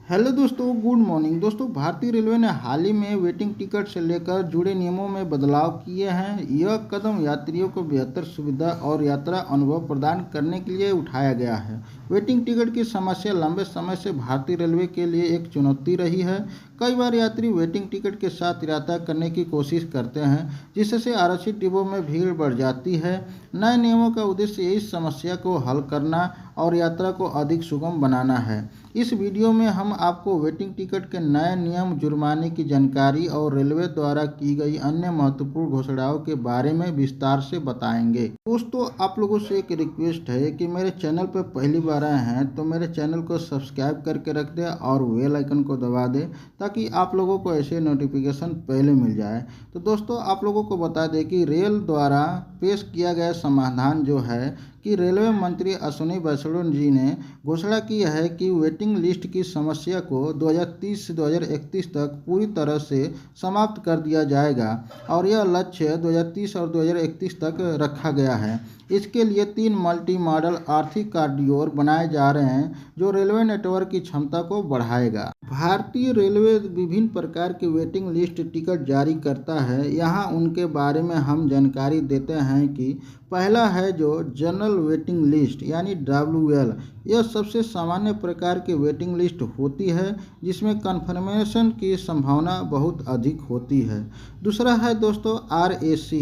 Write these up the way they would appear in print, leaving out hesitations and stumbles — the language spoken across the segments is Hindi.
हेलो दोस्तों, गुड मॉर्निंग दोस्तों। भारतीय रेलवे ने हाल ही में वेटिंग टिकट से लेकर जुड़े नियमों में बदलाव किए हैं। यह कदम यात्रियों को बेहतर सुविधा और यात्रा अनुभव प्रदान करने के लिए उठाया गया है। वेटिंग टिकट की समस्या लंबे समय से भारतीय रेलवे के लिए एक चुनौती रही है। कई बार यात्री वेटिंग टिकट के साथ यात्रा करने की कोशिश करते हैं, जिससे आरक्षित डिब्बों में भीड़ बढ़ जाती है। नए नियमों का उद्देश्य इस समस्या को हल करना और यात्रा को अधिक सुगम बनाना है। इस वीडियो में हम आपको वेटिंग टिकट के नए नियम, जुर्माने की जानकारी और रेलवे द्वारा की गई अन्य महत्वपूर्ण घोषणाओं के बारे में विस्तार से बताएंगे। दोस्तों, आप लोगों से एक रिक्वेस्ट है कि मेरे चैनल पर पहली बार आए हैं तो मेरे चैनल को सब्सक्राइब करके रख दें और बेल आइकन को दबा दें, ताकि आप लोगों को ऐसे नोटिफिकेशन पहले मिल जाए। तो दोस्तों, आप लोगों को बता दें कि रेल द्वारा पेश किया गया समाधान जो है कि रेलवे मंत्री अश्विनी वैष्णव जी ने घोषणा की है कि वेटिंग लिस्ट की समस्या को 2030 से 2031 तक पूरी तरह से समाप्त कर दिया जाएगा और यह लक्ष्य 2030 और 2031 तक रखा गया है। इसके लिए 3 मल्टी मॉडल आर्थिक कॉरिडोर बनाए जा रहे हैं, जो रेलवे नेटवर्क की क्षमता को बढ़ाएगा। भारतीय रेलवे विभिन्न प्रकार की वेटिंग लिस्ट टिकट जारी करता है। यहाँ उनके बारे में हम जानकारी देते हैं कि पहला है जो जनरल वेटिंग लिस्ट यानी WL। यह सबसे सामान्य प्रकार की वेटिंग लिस्ट होती है, जिसमें कन्फर्मेशन की संभावना बहुत अधिक होती है। दूसरा है दोस्तों RAC,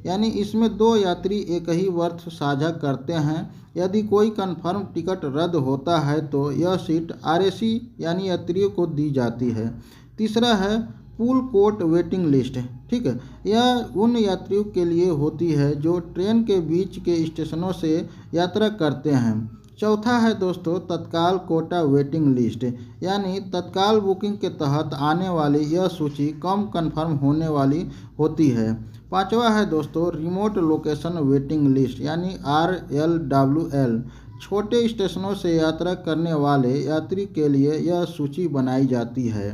यानी इसमें 2 यात्री एक ही वर्थ साझा करते हैं। यदि कोई कन्फर्म टिकट रद्द होता है तो यह सीट RAC यानी यात्रियों को दी जाती है। तीसरा है पूल कोच वेटिंग लिस्ट, ठीक है। यह उन यात्रियों के लिए होती है जो ट्रेन के बीच के स्टेशनों से यात्रा करते हैं। चौथा है दोस्तों तत्काल कोटा वेटिंग लिस्ट, यानी तत्काल बुकिंग के तहत आने वाली यह सूची कम कन्फर्म होने वाली होती है। पांचवा है दोस्तों रिमोट लोकेशन वेटिंग लिस्ट यानी RLWL। छोटे स्टेशनों से यात्रा करने वाले यात्री के लिए यह सूची बनाई जाती है।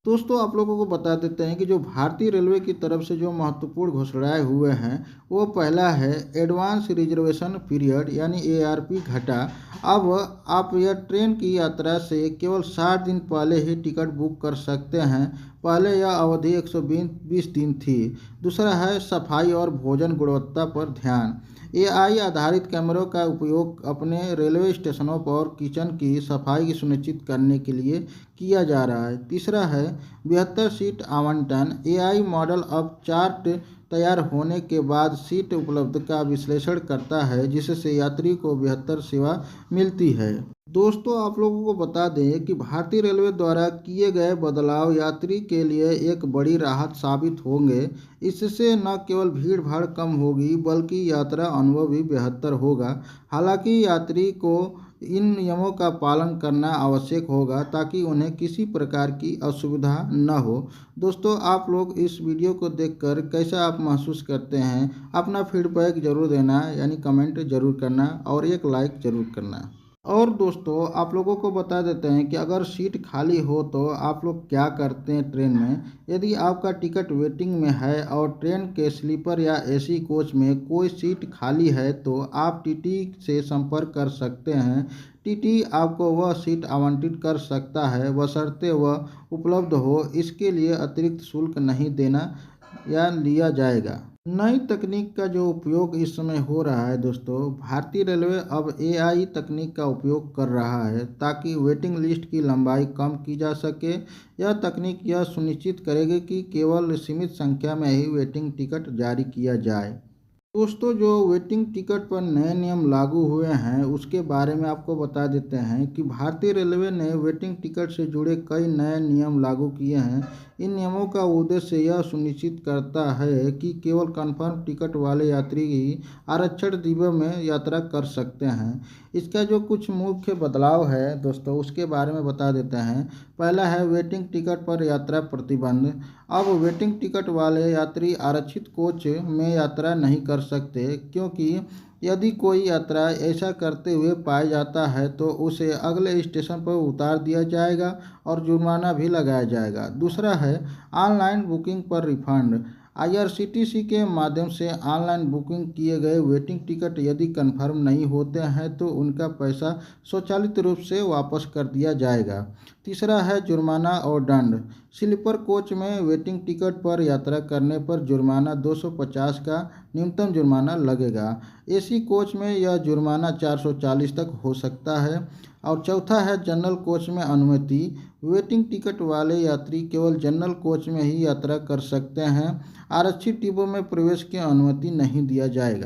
दोस्तों, आप लोगों को बता देते हैं कि जो भारतीय रेलवे की तरफ से जो महत्वपूर्ण घोषणाएं हुए हैं, वो पहला है एडवांस रिजर्वेशन पीरियड यानी ARP घटा। अब आप यह ट्रेन की यात्रा से केवल 60 दिन पहले ही टिकट बुक कर सकते हैं। पहले यह अवधि 120 दिन थी। दूसरा है सफाई और भोजन गुणवत्ता पर ध्यान। AI आधारित कैमरों का उपयोग अपने रेलवे स्टेशनों पर किचन की सफाई की सुनिश्चित करने के लिए किया जा रहा है। तीसरा है बेहतर सीट आवंटन। AI मॉडल अब चार्ट तैयार होने के बाद सीट उपलब्ध का विश्लेषण करता है, जिससे यात्री को बेहतर सेवा मिलती है। दोस्तों, आप लोगों को बता दें कि भारतीय रेलवे द्वारा किए गए बदलाव यात्री के लिए एक बड़ी राहत साबित होंगे। इससे न केवल भीड़ भाड़ कम होगी, बल्कि यात्रा अनुभव भी बेहतर होगा। हालांकि यात्री को इन नियमों का पालन करना आवश्यक होगा, ताकि उन्हें किसी प्रकार की असुविधा न हो। दोस्तों, आप लोग इस वीडियो को देखकर कैसा आप महसूस करते हैं, अपना फीडबैक ज़रूर देना, यानी कमेंट ज़रूर करना और एक लाइक ज़रूर करना। और दोस्तों, आप लोगों को बता देते हैं कि अगर सीट खाली हो तो आप लोग क्या करते हैं ट्रेन में। यदि आपका टिकट वेटिंग में है और ट्रेन के स्लीपर या AC कोच में कोई सीट खाली है, तो आप TT से संपर्क कर सकते हैं। TT आपको वह सीट आवंटित कर सकता है, बशर्ते वह उपलब्ध हो। इसके लिए अतिरिक्त शुल्क नहीं देना या लिया जाएगा। नई तकनीक का जो उपयोग इस समय हो रहा है दोस्तों, भारतीय रेलवे अब AI तकनीक का उपयोग कर रहा है, ताकि वेटिंग लिस्ट की लंबाई कम की जा सके। यह तकनीक यह सुनिश्चित करेगी कि केवल सीमित संख्या में ही वेटिंग टिकट जारी किया जाए। दोस्तों, जो वेटिंग टिकट पर नए नियम लागू हुए हैं, उसके बारे में आपको बता देते हैं कि भारतीय रेलवे ने वेटिंग टिकट से जुड़े कई नए नियम लागू किए हैं। इन नियमों का उद्देश्य यह सुनिश्चित करता है कि केवल कन्फर्म टिकट वाले यात्री ही आरक्षित डिब्बों में यात्रा कर सकते हैं। इसका जो कुछ मुख्य बदलाव है दोस्तों, उसके बारे में बता देते हैं। पहला है वेटिंग टिकट पर यात्रा प्रतिबंध। अब वेटिंग टिकट वाले यात्री आरक्षित कोच में यात्रा नहीं कर सकते, क्योंकि यदि कोई यात्रा ऐसा करते हुए पाया जाता है तो उसे अगले स्टेशन पर उतार दिया जाएगा और जुर्माना भी लगाया जाएगा। दूसरा है ऑनलाइन बुकिंग पर रिफंड। IRCTC के माध्यम से ऑनलाइन बुकिंग किए गए वेटिंग टिकट यदि कन्फर्म नहीं होते हैं तो उनका पैसा स्वचालित रूप से वापस कर दिया जाएगा। तीसरा है जुर्माना और दंड। स्लीपर कोच में वेटिंग टिकट पर यात्रा करने पर जुर्माना 250 का न्यूनतम जुर्माना लगेगा। एसी कोच में यह जुर्माना 440 तक हो सकता है। और चौथा है जनरल कोच में अनुमति। वेटिंग टिकट वाले यात्री केवल जनरल कोच में ही यात्रा कर सकते हैं। आरक्षित डिब्बों में प्रवेश की अनुमति नहीं दिया जाएगा।